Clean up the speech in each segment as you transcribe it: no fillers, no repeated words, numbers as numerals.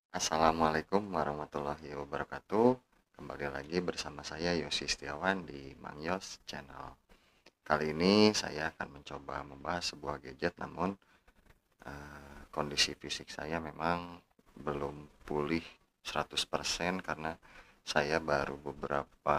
Assalamualaikum warahmatullahi wabarakatuh. Kembali lagi bersama saya Yosi Setiawan di Mang Yos Channel. Kali ini saya akan mencoba membahas sebuah gadget, namun kondisi fisik saya memang belum pulih 100% karena saya baru beberapa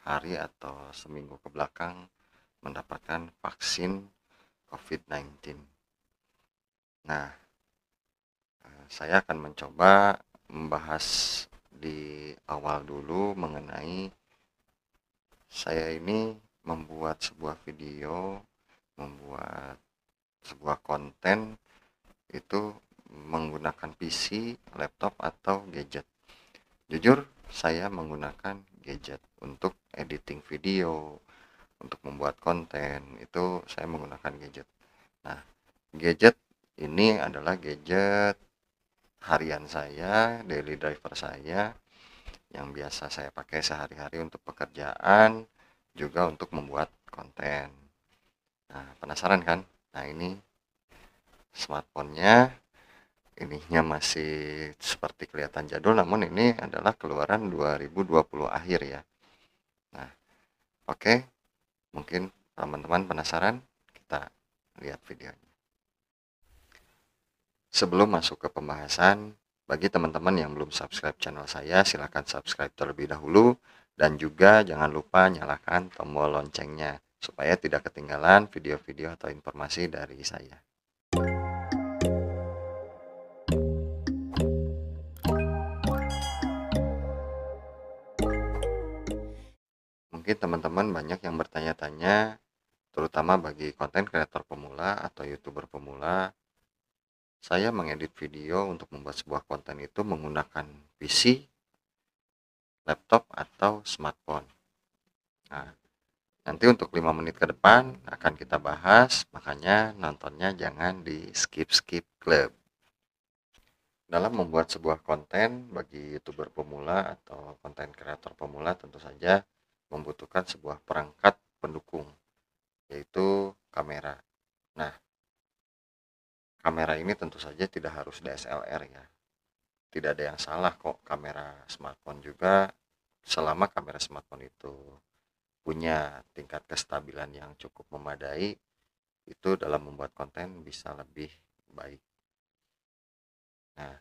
hari atau seminggu ke belakang mendapatkan vaksin COVID-19. Nah, saya akan mencoba membahas di awal dulu mengenai saya ini membuat sebuah video, membuat sebuah konten itu menggunakan PC, laptop, atau gadget. Jujur, saya menggunakan gadget untuk editing video, untuk membuat konten, itu saya menggunakan gadget. Nah, gadget ini adalah gadget harian saya, daily driver saya, yang biasa saya pakai sehari-hari untuk pekerjaan, juga untuk membuat konten. Nah, penasaran kan? Nah, ini smartphone-nya, ininya masih seperti kelihatan jadul, namun ini adalah keluaran 2020 akhir ya. Nah, oke, mungkin teman-teman penasaran, kita lihat videonya. Sebelum masuk ke pembahasan, bagi teman-teman yang belum subscribe channel saya, silahkan subscribe terlebih dahulu. Dan juga jangan lupa nyalakan tombol loncengnya, supaya tidak ketinggalan video-video atau informasi dari saya. Mungkin teman-teman banyak yang bertanya-tanya, terutama bagi konten kreator pemula atau YouTuber pemula, saya mengedit video untuk membuat sebuah konten itu menggunakan PC, laptop, atau smartphone. Nah, nanti untuk 5 menit ke depan akan kita bahas, makanya nontonnya jangan di skip-skip klub. Dalam membuat sebuah konten bagi YouTuber pemula atau konten kreator pemula, tentu saja membutuhkan sebuah perangkat pendukung, yaitu kamera. Nah, kamera ini tentu saja tidak harus DSLR ya. Tidak ada yang salah kok kamera smartphone juga, selama kamera smartphone itu punya tingkat kestabilan yang cukup memadai, itu dalam membuat konten bisa lebih baik. Nah,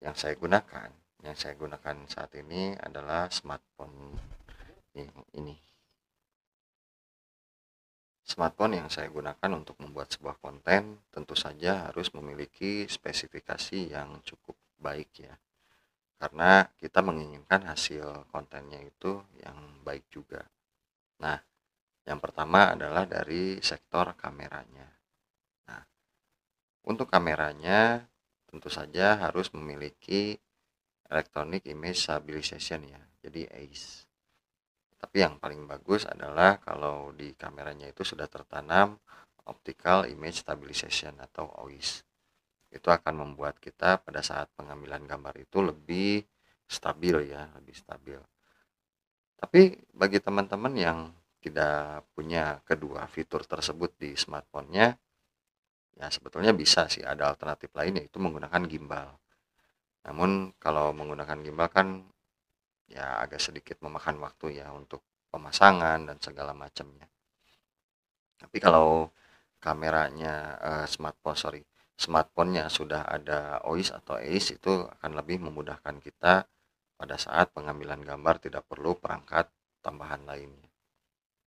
yang saya gunakan, saat ini adalah smartphone ini. Smartphone yang saya gunakan untuk membuat sebuah konten tentu saja harus memiliki spesifikasi yang cukup baik ya. Karena kita menginginkan hasil kontennya itu yang baik juga. Nah, yang pertama adalah dari sektor kameranya. Nah, untuk kameranya tentu saja harus memiliki Electronic Image Stabilization ya, jadi EIS. Tapi yang paling bagus adalah kalau di kameranya itu sudah tertanam Optical Image Stabilization atau OIS. Itu akan membuat kita pada saat pengambilan gambar itu lebih stabil ya, lebih stabil. Tapi bagi teman-teman yang tidak punya kedua fitur tersebut di smartphone-nya, ya sebetulnya bisa sih, ada alternatif lain yaitu menggunakan gimbal. Namun kalau menggunakan gimbal kan ya agak sedikit memakan waktu ya untuk pemasangan dan segala macamnya. Tapi kalau kameranya smartphone-nya sudah ada OIS atau EIS, itu akan lebih memudahkan kita pada saat pengambilan gambar, tidak perlu perangkat tambahan lainnya.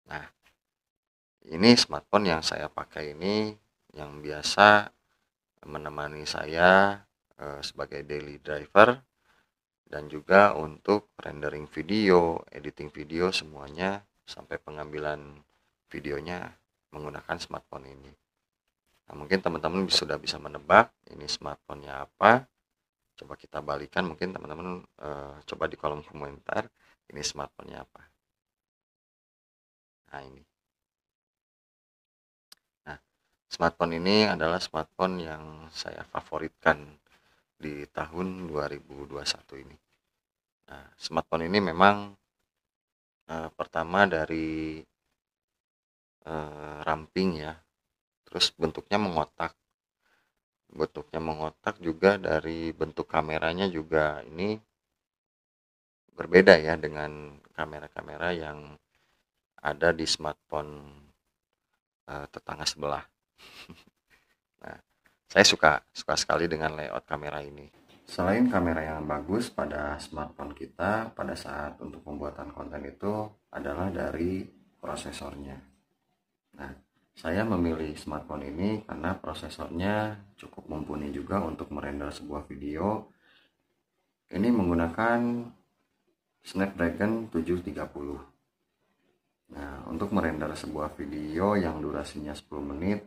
Nah, ini smartphone yang saya pakai ini yang biasa menemani saya sebagai daily driver, dan juga untuk rendering video, editing video, semuanya sampai pengambilan videonya menggunakan smartphone ini. Nah, mungkin teman-teman sudah bisa menebak ini smartphone-nya apa. Coba kita balikan, mungkin teman-teman coba di kolom komentar ini smartphone-nya apa. Nah, ini. Nah, smartphone ini adalah smartphone yang saya favoritkan di tahun 2021 ini. Nah, smartphone ini memang pertama dari ramping ya, terus bentuknya mengotak, bentuknya mengotak juga dari bentuk kameranya juga ini berbeda ya dengan kamera-kamera yang ada di smartphone tetangga sebelah. Nah, saya suka sekali dengan layout kamera ini. Selain kamera yang bagus pada smartphone kita pada saat untuk pembuatan konten itu adalah dari prosesornya. Nah, saya memilih smartphone ini karena prosesornya cukup mumpuni juga untuk merender sebuah video. Ini menggunakan Snapdragon 730. Nah, untuk merender sebuah video yang durasinya 10 menit,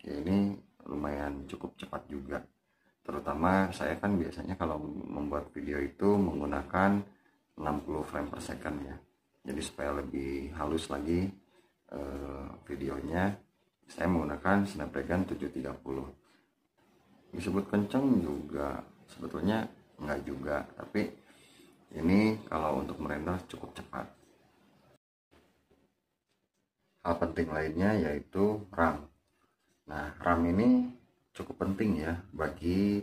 ya ini lumayan cukup cepat juga. Terutama saya kan biasanya kalau membuat video itu menggunakan 60 frame per second ya. Jadi supaya lebih halus lagi videonya, saya menggunakan Snapdragon 730. Disebut kenceng juga sebetulnya enggak juga, tapi ini kalau untuk merender cukup cepat. Hal penting lainnya yaitu RAM. Nah, RAM ini cukup penting ya bagi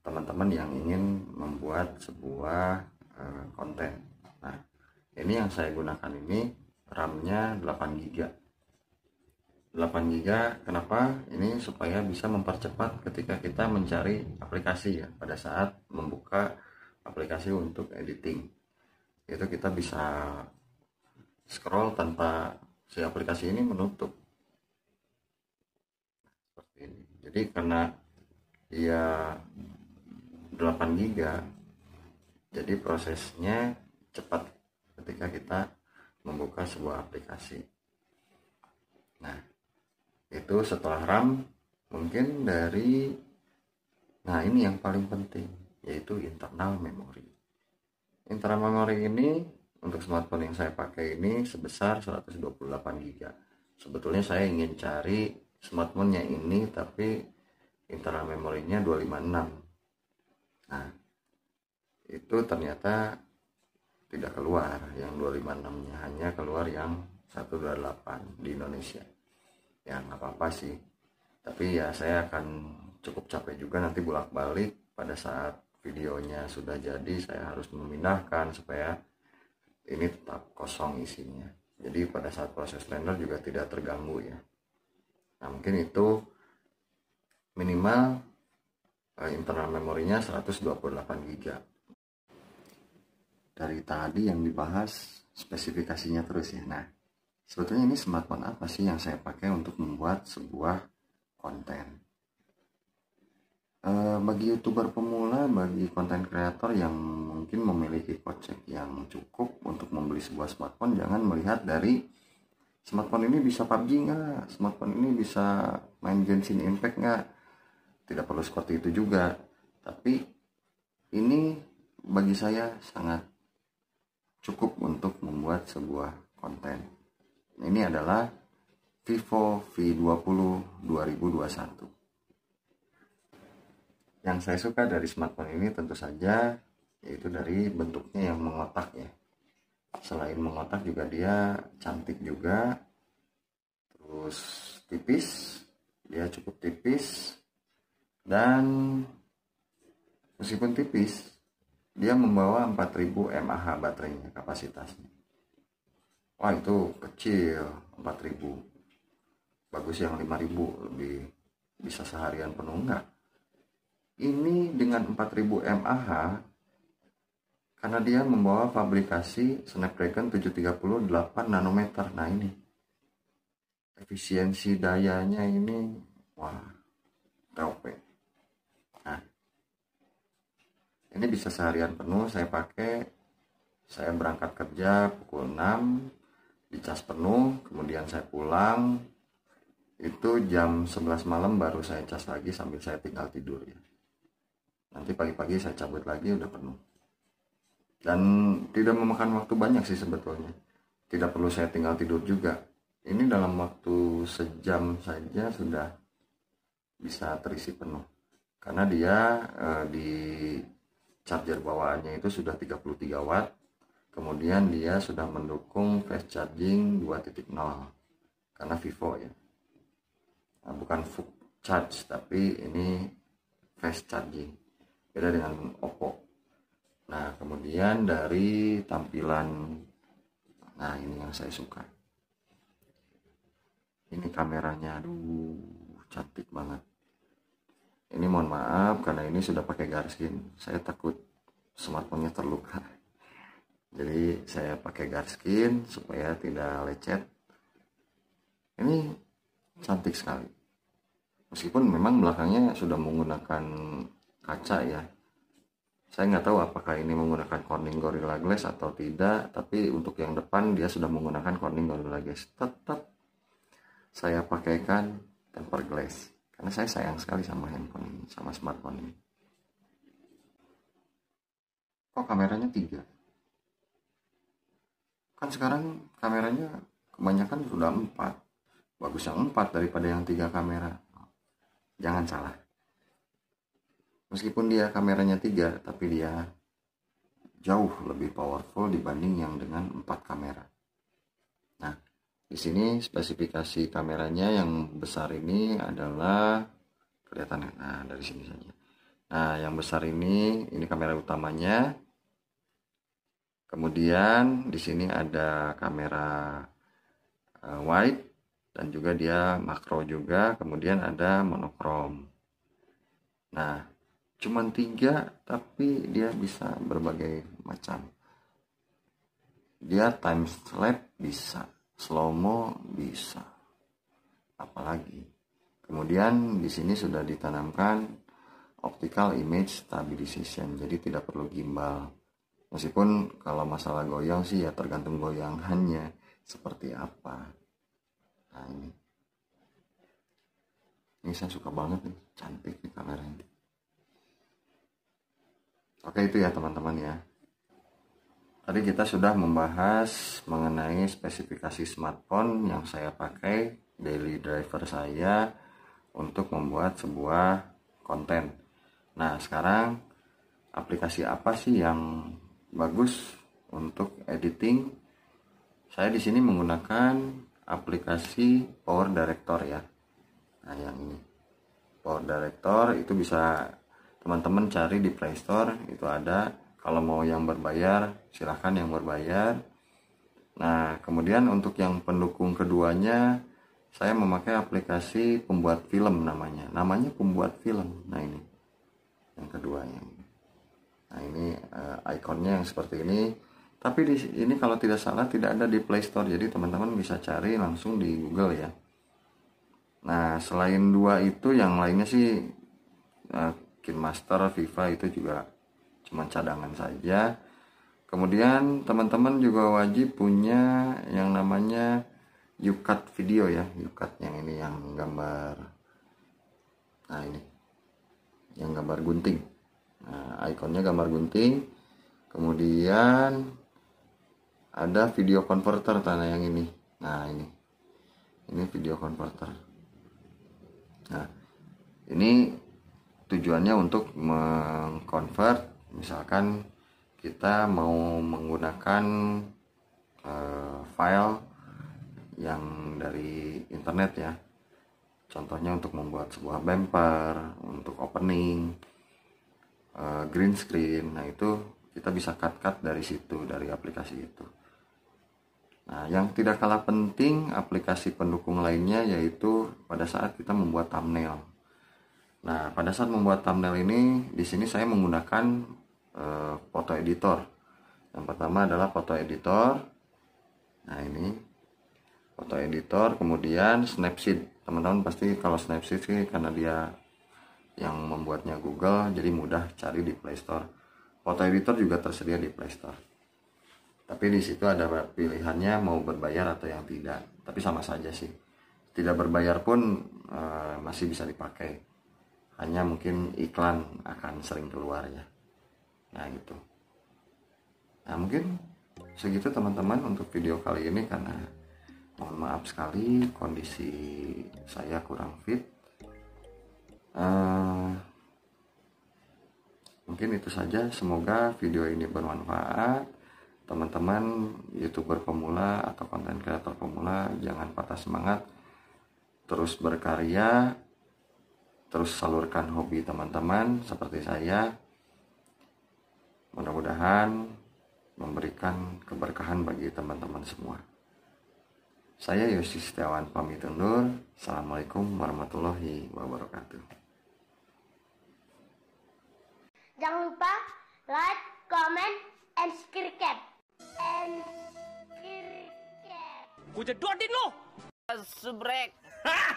teman-teman yang ingin membuat sebuah konten. Nah, ini yang saya gunakan ini RAM-nya 8 GB. 8 GB kenapa? Ini supaya bisa mempercepat ketika kita mencari aplikasi ya, pada saat membuka aplikasi untuk editing. Itu kita bisa scroll tanpa si aplikasi ini menutup. Seperti ini. Jadi karena dia 8 GB, jadi prosesnya cepat ketika kita membuka sebuah aplikasi. Nah, itu setelah RAM mungkin dari, nah ini yang paling penting yaitu internal memory. Internal memory ini untuk smartphone yang saya pakai ini sebesar 128 GB. Sebetulnya saya ingin cari smartphone-nya ini tapi internal memorinya 256. Nah, itu ternyata tidak keluar yang 256-nya, hanya keluar yang 128 di Indonesia. Ya nggak apa-apa sih, tapi ya saya akan cukup capek juga nanti bolak-balik pada saat videonya sudah jadi. Saya harus memindahkan supaya ini tetap kosong isinya, jadi pada saat proses render juga tidak terganggu ya. Nah, mungkin itu minimal internal memorinya 128 GB. Dari tadi yang dibahas spesifikasinya terus ya. Nah, sebetulnya ini smartphone apa sih yang saya pakai untuk membuat sebuah konten? Bagi youtuber pemula, bagi konten kreator yang mungkin memiliki kocek yang cukup untuk membeli sebuah smartphone, jangan melihat dari smartphone ini bisa PUBG nggak, smartphone ini bisa main Genshin Impact nggak. Tidak perlu seperti itu juga, tapi ini bagi saya sangat cukup untuk membuat sebuah konten. Ini adalah Vivo V20 2021. Yang saya suka dari smartphone ini tentu saja yaitu dari bentuknya yang mengotak ya. Selain mengotak juga dia cantik juga, terus tipis, dia cukup tipis, dan meskipun tipis dia membawa 4000 mAh baterainya kapasitasnya. Wah, itu kecil 4000. Bagus yang 5000, lebih bisa seharian penuh enggak. Ini dengan 4000 mAh karena dia membawa fabrikasi Snapdragon 730 8 nanometer. Nah, ini efisiensi dayanya ini wah, top. Nah, ini bisa seharian penuh saya pakai. Saya berangkat kerja pukul 6, dicas penuh, kemudian saya pulang itu jam 11 malam baru saya cas lagi sambil saya tinggal tidur ya. Nanti pagi-pagi saya cabut lagi udah penuh. Dan tidak memakan waktu banyak sih sebetulnya. Tidak perlu saya tinggal tidur juga. Ini dalam waktu sejam saja sudah bisa terisi penuh. Karena dia di charger bawaannya itu sudah 33 watt. Kemudian dia sudah mendukung fast charging 2.0. Karena Vivo ya. Nah, bukan VOOC charge, tapi ini fast charging, beda dengan Oppo. Nah, kemudian dari tampilan, nah ini yang saya suka, ini kameranya, aduh cantik banget. Ini mohon maaf karena ini sudah pakai garskin, saya takut smartphone-nya terluka, jadi saya pakai garskin supaya tidak lecet. Ini cantik sekali, meskipun memang belakangnya sudah menggunakan kaca ya. Saya nggak tahu apakah ini menggunakan Corning Gorilla Glass atau tidak, tapi untuk yang depan dia sudah menggunakan Corning Gorilla Glass. Tetap saya pakaikan tempered glass karena saya sayang sekali sama handphone ini, sama smartphone ini. Kok kameranya 3? Kan sekarang kameranya kebanyakan sudah 4. Bagus yang 4 daripada yang 3 kamera. Jangan salah. Meskipun dia kameranya 3, tapi dia jauh lebih powerful dibanding yang dengan 4 kamera. Nah, di sini spesifikasi kameranya yang besar ini adalah kelihatan. Nah, dari sini saja. Nah, yang besar ini kamera utamanya. Kemudian di sini ada kamera wide dan juga dia makro juga. Kemudian ada monokrom. Nah, cuman 3 tapi dia bisa berbagai macam. Dia time lapse bisa, slow mo bisa, apalagi. Kemudian di sini sudah ditanamkan optical image stabilization, jadi tidak perlu gimbal. Meskipun kalau masalah goyang sih ya tergantung goyangannya seperti apa. Nah ini saya suka banget nih, cantik nih kamera ini. Oke, itu ya teman-teman ya. Tadi kita sudah membahas mengenai spesifikasi smartphone yang saya pakai, daily driver saya untuk membuat sebuah konten. Nah, sekarang aplikasi apa sih yang bagus untuk editing? Saya di sini menggunakan aplikasi Power Director ya. Nah, yang ini Power Director itu bisa teman-teman cari di Play Store, itu ada. Kalau mau yang berbayar, silahkan yang berbayar. Nah, kemudian untuk yang pendukung keduanya, saya memakai aplikasi pembuat film namanya. Namanya pembuat film. Nah, ini yang keduanya. Nah, ini ikonnya yang seperti ini. Tapi di ini kalau tidak salah tidak ada di Play Store. Jadi teman-teman bisa cari langsung di Google ya. Nah, selain 2 itu yang lainnya sih KineMaster, Viva itu juga cuma cadangan saja. Kemudian teman-teman juga wajib punya yang namanya YouCut video ya. YouCut yang ini yang gambar. Nah, ini yang gambar gunting. Nah, ikonnya gambar gunting. Kemudian ada video converter tanah yang ini. Nah, ini video converter. Nah, ini tujuannya untuk mengconvert, misalkan kita mau menggunakan file yang dari internet ya. Contohnya untuk membuat sebuah bumper, untuk opening, green screen. Nah, itu kita bisa cut dari situ, dari aplikasi itu. Nah, yang tidak kalah penting aplikasi pendukung lainnya yaitu pada saat kita membuat thumbnail. Nah, pada saat membuat thumbnail ini, di sini saya menggunakan foto editor. Yang pertama adalah foto editor. Nah, ini foto editor, kemudian Snapseed. Teman-teman pasti kalau Snapseed sih karena dia yang membuatnya Google, jadi mudah cari di Play Store. Foto editor juga tersedia di Play Store. Tapi di situ ada pilihannya mau berbayar atau yang tidak. Tapi sama saja sih. Tidak berbayar pun masih bisa dipakai. Hanya mungkin iklan akan sering keluar ya. Nah, gitu. Nah, mungkin segitu teman-teman untuk video kali ini, karena mohon maaf sekali kondisi saya kurang fit. Mungkin itu saja. Semoga video ini bermanfaat. Teman-teman YouTuber pemula atau konten kreator pemula, jangan patah semangat, terus berkarya. terus salurkan hobi teman-teman seperti saya. Mudah-mudahan memberikan keberkahan bagi teman-teman semua. Saya Yosi Setiawan pamit undur. Assalamualaikum warahmatullahi wabarakatuh. Jangan lupa like, comment, and subscribe. Gue jedotin lo. Subrek. Hah?